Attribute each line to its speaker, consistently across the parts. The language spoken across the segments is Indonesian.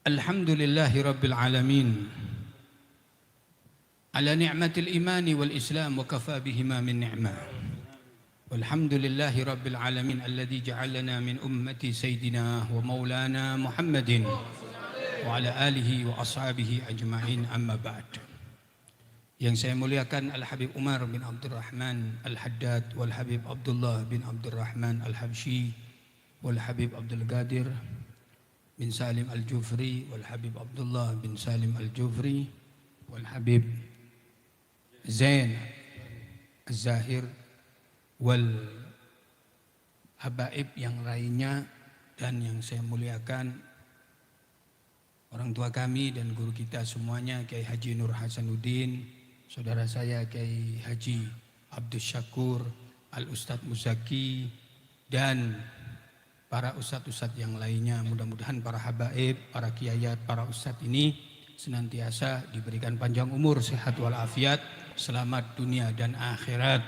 Speaker 1: Alhamdulillahi Rabbil Alamin ala ni'matil imani wal islam wa kafa bihima min ni'mah. Walhamdulillahi Rabbil Alamin alladhi ja'alana min ummati Sayyidina wa maulana Muhammadin wa ala alihi wa ashabihi ajma'in, amma ba'd. Yang saya muliakan Al-Habib Umar bin Abdurrahman Al-Haddad wal Habib Abdullah bin Abdurrahman Al-Habsyi wal Habib Abdul Qadir bin Salim Al-Jufri wal Habib Abdullah bin Salim Al-Jufri wal Habib Zain Al-Zahir wal habaib yang lainnya, dan yang saya muliakan orang tua kami dan guru kita semuanya, Kiai Haji Nur Hasanuddin, saudara saya Kiai Haji Abdus Syakur, Al-Ustadz Muzaki, dan para ustadz-ustadz yang lainnya. Mudah-mudahan para habaib, para kiayat, para ustadz ini senantiasa diberikan panjang umur, sehat walafiat, selamat dunia dan akhirat.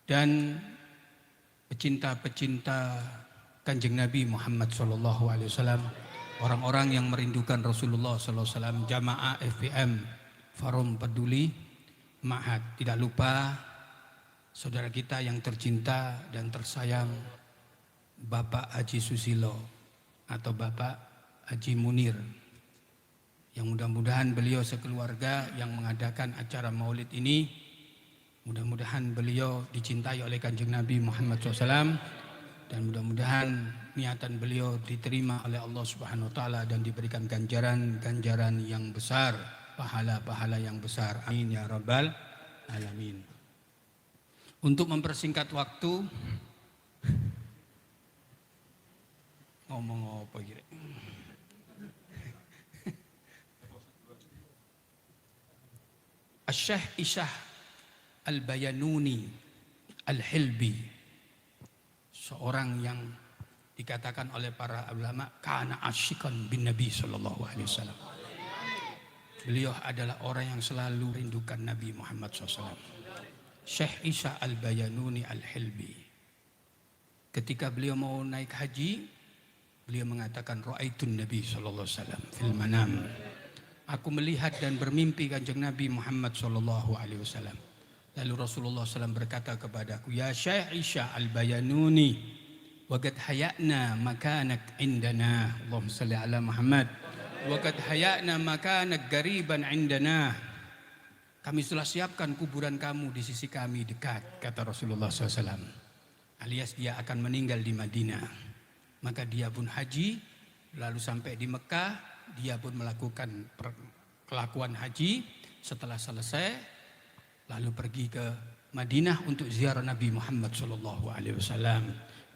Speaker 1: Dan pecinta-pecinta Kanjeng Nabi Muhammad SAW, orang-orang yang merindukan Rasulullah SAW, jamaah FPM Forum Peduli Ma'had. Tidak lupa saudara kita yang tercinta dan tersayang, Bapak Haji Susilo atau Bapak Haji Munir, yang mudah-mudahan beliau sekeluarga yang mengadakan acara maulid ini, mudah-mudahan beliau dicintai oleh Kanjeng Nabi Muhammad SAW, dan mudah-mudahan niatan beliau diterima oleh Allah Subhanahu wa Ta'ala dan diberikan ganjaran yang besar, pahala-pahala yang besar. Amin ya Rabbal Alamin. Untuk mempersingkat waktu, ngomong apa kira? Syekh Isyah Al-Bayanuni Al-Hilbi, seorang yang dikatakan oleh para ulama kana asyikan bin Nabi sallallahu alaihi wasallam. Beliau adalah orang yang selalu rindukan Nabi Muhammad SAW. Syekh Isyah Al-Bayanuni Al-Hilbi, ketika beliau mau naik haji, beliau mengatakan ra'aitun Nabi sallallahu alaihi wasallam fil manam. Aku melihat dan bermimpi Kanjeng Nabi Muhammad sallallahu alaihi wasallam. Lalu Rasulullah SAW berkata kepadaku, ya Syekh Isyah Al-Bayanuni, waqad haya'na makanak indana. Allahumma salli ala Muhammad. Waqad haya'na makanak gariban indana. Kami telah siapkan kuburan kamu di sisi kami dekat, kata Rasulullah SAW. Alias dia akan meninggal di Madinah. Maka dia pun haji, lalu sampai di Mekah, dia pun melakukan kelakuan haji. Setelah selesai, lalu pergi ke Madinah untuk ziarah Nabi Muhammad SAW.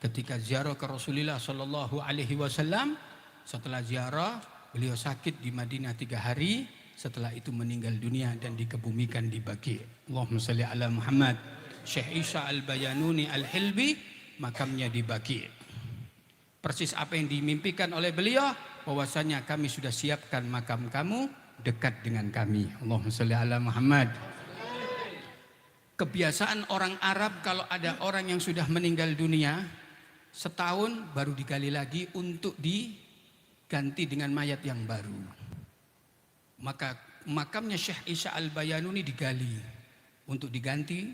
Speaker 1: Ketika ziarah ke Rasulullah SAW, setelah ziarah, beliau sakit di Madinah 3 hari. Setelah itu meninggal dunia dan dikebumikan di Baqi'. Allahumma salli ala Muhammad. Syekh Isyah Al-Bayanuni Al-Hilbi, makamnya di Baqi'. Persis apa yang dimimpikan oleh beliau, bahwasanya kami sudah siapkan makam kamu dekat dengan kami. Allahumma sholli ala Muhammad. Kebiasaan orang Arab, kalau ada orang yang sudah meninggal dunia, setahun baru digali lagi untuk diganti dengan mayat yang baru. Maka makamnya Syekh Isyah Al-Bayanuni digali untuk diganti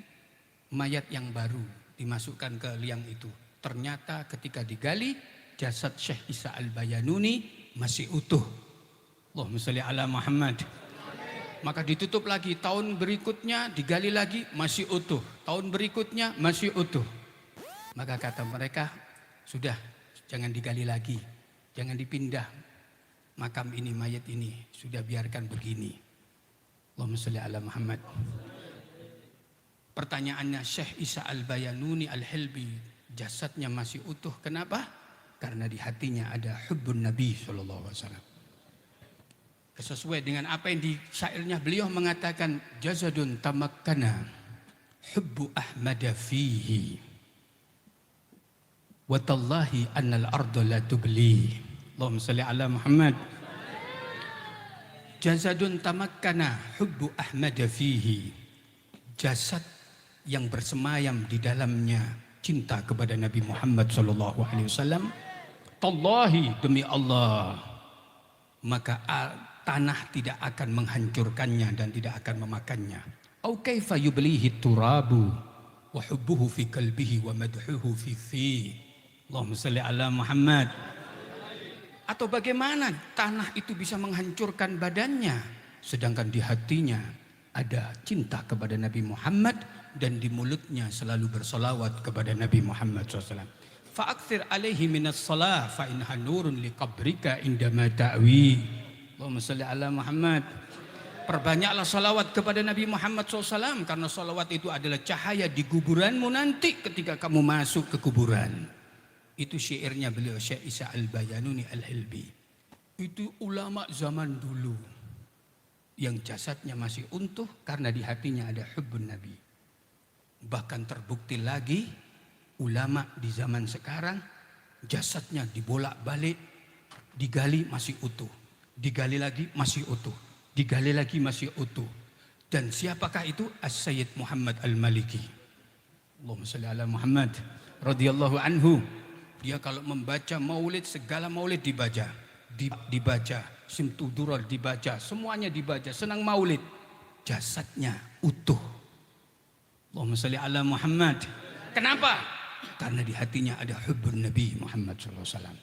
Speaker 1: mayat yang baru, dimasukkan ke liang itu. Ternyata ketika digali, jasad Syekh Isyah Al-Bayanuni masih utuh. Allahumma sholli ala Muhammad. Maka ditutup lagi, tahun berikutnya digali lagi, masih utuh. Tahun berikutnya masih utuh. Maka kata mereka, sudah, jangan digali lagi, jangan dipindah makam ini, mayat ini, sudah biarkan begini. Allahumma sholli ala Muhammad. Pertanyaannya, Syekh Isyah Al-Bayanuni Al-Hilbi, jasadnya masih utuh, kenapa? Karena di hatinya ada hubbun Nabi SAW. Sesuai dengan apa yang di syairnya, beliau mengatakan, jazadun tamakkana hubbu ahmada fihi wa tallahi annal arda la tubli. Allahumma salli ala Muhammad. Jazadun tamakkana hubbu ahmada fihi, jasad yang bersemayam di dalamnya cinta kepada Nabi Muhammad SAW. Tallahi, demi Allah, maka tanah tidak akan menghancurkannya dan tidak akan memakannya. Au kaifa yublihi turabu wa hubbuhu fi qalbihi wa madhuhu fi. Allahumma shalli ala Muhammad. Atau bagaimana tanah itu bisa menghancurkan badannya, sedangkan di hatinya ada cinta kepada Nabi Muhammad dan di mulutnya selalu bersolawat kepada Nabi Muhammad SAW. Fa'akthir alaihi minas salah fa inha nurun li qabrika indama ta'wi. Allahumma shalli ala Muhammad. Perbanyaklah salawat kepada Nabi Muhammad SAW, karena salawat itu adalah cahaya di kuburanmu nanti ketika kamu masuk ke kuburan. Itu syairnya beliau, Syekh Isa Al-Bayanuni Al-Hilbi. Itu ulama zaman dulu yang jasadnya masih utuh karena di hatinya ada hubbun Nabi. Bahkan terbukti lagi ulama di zaman sekarang jasadnya dibolak-balik, digali masih utuh, digali lagi masih utuh, digali lagi masih utuh. Dan siapakah itu? As-Sayyid Muhammad Al-Maliki. Allahumma shalli ala Muhammad radhiyallahu anhu. Dia kalau membaca maulid, segala maulid dibaca, dibaca, Simtudurul dibaca, semuanya dibaca, senang maulid. Jasadnya utuh. Allahumma shalli ala Muhammad. Kenapa? Karena di hatinya ada hubbun Nabi Muhammad SAW.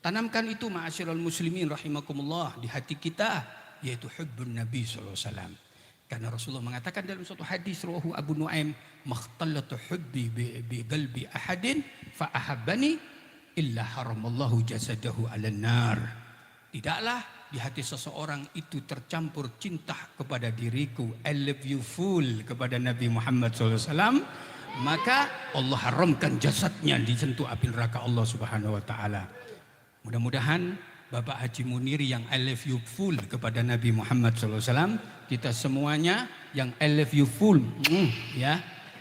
Speaker 1: Tanamkan itu ma'asyiral muslimin rahimakumullah di hati kita, yaitu hubbun Nabi SAW. Karena Rasulullah mengatakan dalam suatu hadis rawahu Abu Nuaim, makhtallatu hubbi bi qalbi ahadin fa ahabbani illa haramallahu jasadahu 'alan nar. Tidaklah di hati seseorang itu tercampur cinta kepada diriku, I love you full kepada Nabi Muhammad SAW, maka Allah haramkan jasadnya disentuh api neraka Allah Subhanahu wa taala. Mudah-mudahan Bapak Haji Munir yang I love you full kepada Nabi Muhammad SAW, kita semuanya yang I love you full ya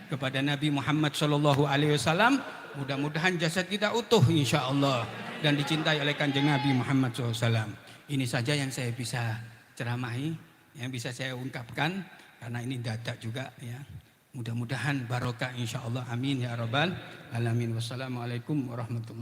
Speaker 1: kepada Nabi Muhammad SAW. Mudah-mudahan jasad kita utuh insya Allah dan dicintai oleh Kanjeng Nabi Muhammad SAW. Ini saja yang saya bisa ceramahi, yang bisa saya ungkapkan, karena ini dadak juga ya. Mudah-mudahan barokah insya Allah. Amin ya rabbal alamin. Wassalamualaikum warahmatullahi wabarakatuh.